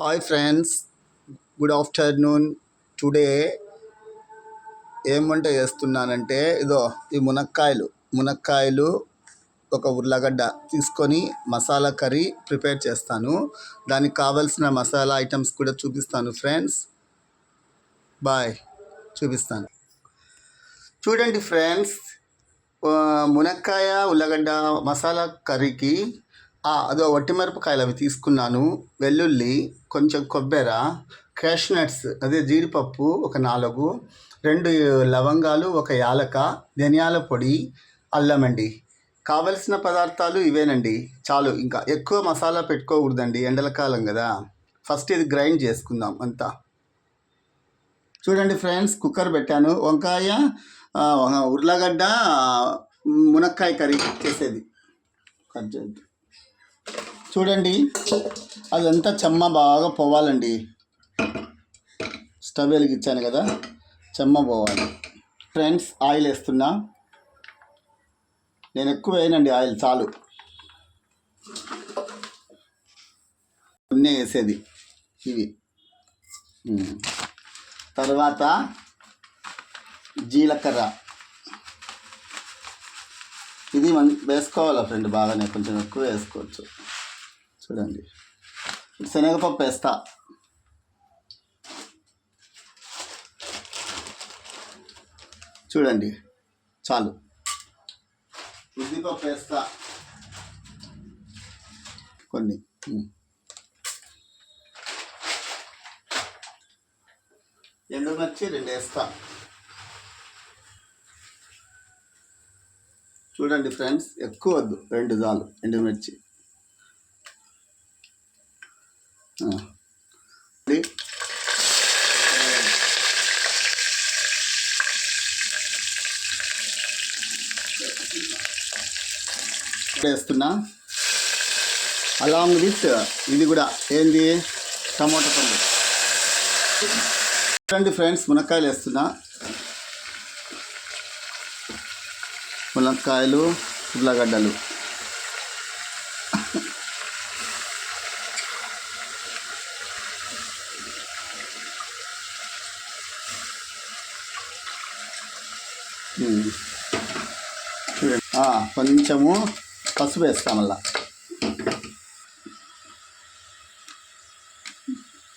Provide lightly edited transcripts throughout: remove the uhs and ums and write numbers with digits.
Hi friends, good afternoon. Today ఏం వంట చేస్తున్నానంటే ఇదో ఈ మునక్కాయలు ఒక ఉర్లగడ్డ తీసుకొని మసాలా కర్రీ ప్రిపేర్ చేస్తాను. దానికి కావలసిన మసాలా ఐటమ్స్ కూడా చూపిస్తాను ఫ్రెండ్స్. బాయ్, చూపిస్తాను. చూడండి ఫ్రెండ్స్, మునక్కాయ ఉల్లగడ్డ మసాలా కర్రీకి అదో వట్టిమిరపకాయలు అవి తీసుకున్నాను, వెల్లుల్లి, కొంచెం కొబ్బెర, క్యాష్నట్స్ అదే జీడిపప్పు ఒక 4, 2 లవంగాలు, ఒక యాలక, ధనియాల పొడి, అల్లం అండి. కావలసిన పదార్థాలు ఇవేనండి. చాలు, ఇంకా ఎక్కువ మసాలా పెట్టుకోకూడదండి, ఎండలకాలం కదా. ఫస్ట్ ఇది గ్రైండ్ చేసుకుందాం అంతా. చూడండి ఫ్రెండ్స్, కుక్కర్ పెట్టాను. వంకాయ, ఉర్లగడ్డ, మునక్కాయ కర్రీ చేసేది. కట్ చేద్దాం. చూడండి, అదంతా చెమ్మ బాగా పోవాలండి. స్టవ్ వెలిగించాను కదా, చెమ్మ పోవాలి. ఫ్రెండ్స్, ఆయిల్ వేస్తున్నా. నేను ఎక్కువ వేయనండి ఆయిల్, చాలు. నూనె వేసేది ఇవి. తర్వాత జీలకర్ర, ఇది వేసుకోవాలా ఫ్రెండ్, బాగానే కొంచెం ఎక్కువ వేసుకోవచ్చు. చూడండి, శనగపప్పు వేస్తా. చూడండి, చాలు. ఉద్దిపప్పు వేస్తా కొన్ని. ఎండుమిర్చి 2 వేస్తా. చూడండి ఫ్రెండ్స్, ఎక్కువ వద్దు, 2 చాలు ఎండుమిర్చి. వేస్తున్నా. అలాంగ్ విత్ ఇది కూడా ఏంది, టమాటా పండు. చూడండి ఫ్రెండ్స్, మునక్కాయలు వేస్తున్నా. మునక్కాయలు, ఉర్లగడ్డలు. చూడండి, కొంచెము పసుపు వేస్తాం మళ్ళా.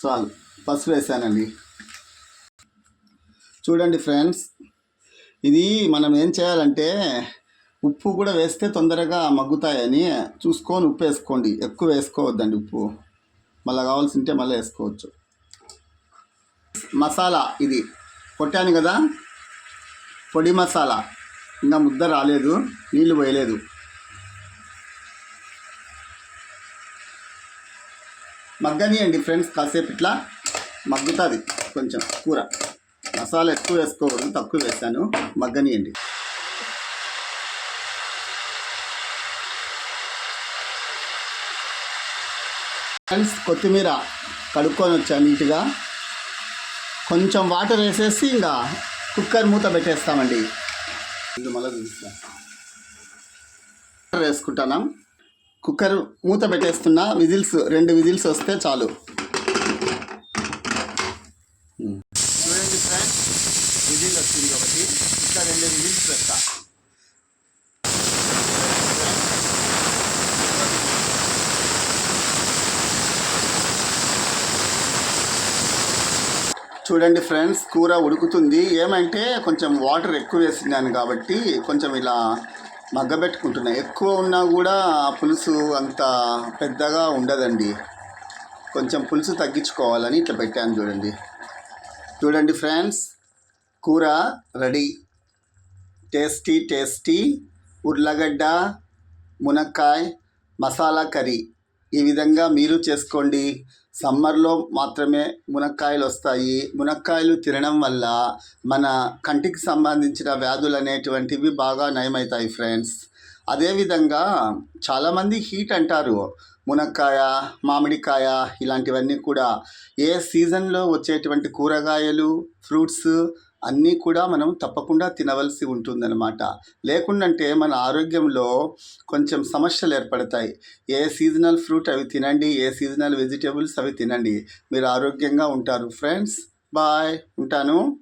చాలు, పసుపు వేసానండి. చూడండి ఫ్రెండ్స్, ఇది మనం ఏం చేయాలంటే ఉప్పు కూడా వేస్తే తొందరగా మగ్గుతాయని చూసుకొని ఉప్పు వేసుకోండి. ఎక్కువ వేసుకోవద్దండి ఉప్పు, మళ్ళీ కావాల్సింటే మళ్ళీ వేసుకోవచ్చు. మసాలా ఇది కొట్టాను కదా, పొడి మసాలా. ఇంకా ముద్ద రాలేదు, నీళ్ళు పోయలేదు. మగ్గనియండి ఫ్రెండ్స్, కాసేపు ఇట్లా మగ్గుతుంది కొంచెం కూర. మసాలా ఎక్కువ వేసుకోకూడదు, తక్కువ వేసాను. మగ్గనియండి. ఫ్రెండ్స్, కొత్తిమీర కడుక్కొని వచ్చాను నీట్గా. కొంచెం వాటర్ వేసేసి ఇంకా కుక్కర్ మూత పెట్టేస్తామండి. ఇది మళ్ళీ చూపిస్తాను. వాటర్ వేసుకుంటాను. కుక్కర్ మూత పెట్టేస్తున్నా. విజిల్స్ 2 విజిల్స్ వస్తే చాలు. చూడండి ఫ్రెండ్స్, విజిల్ వచ్చింది కాబట్టి ఇంకా 2 విజిల్స్ పెడతా. చూడండి ఫ్రెండ్స్, కూర ఉడుకుతుంది. ఏమంటే కొంచెం వాటర్ ఎక్కువ వేసినాను కాబట్టి కొంచెం ఇలా మగ్గబెట్టుకుంటున్నా. ఎక్కువ ఉన్నా కూడా పులుసు అంత పెద్దగా ఉండదండి, కొంచెం పులుసు తగ్గించుకోవాలని ఇట్లా పెట్టాను. చూడండి ఫ్రెండ్స్, కూర రెడీ. టేస్టీ ఉర్లగడ్డ మునక్కాయ మసాలా కర్రీ. ఈ విధంగా మీరు చేసుకోండి. సమ్మర్లో మాత్రమే మునక్కాయలు వస్తాయి. మునక్కాయలు తినడం వల్ల మన కంటికి సంబంధించిన వ్యాధులు అనేటువంటివి బాగా నయమవుతాయి ఫ్రెండ్స్. అదేవిధంగా చాలామంది హీట్ అంటారు. మునక్కాయ, మామిడికాయ ఇలాంటివన్నీ కూడా ఏ సీజన్లో వచ్చేటువంటి కూరగాయలు, ఫ్రూట్స్ అన్నీ కూడా మనం తప్పకుండా తినవలసి ఉంటుందన్నమాట. లేకుండంటే మన ఆరోగ్యంలో కొంచెం సమస్యలు ఏర్పడతాయి. ఏ సీజనల్ ఫ్రూట్ అవి తినండి, ఏ సీజనల్ వెజిటేబుల్స్ అవి తినండి. మీరు ఆరోగ్యంగా ఉంటారు ఫ్రెండ్స్. బాయ్, ఉంటాను.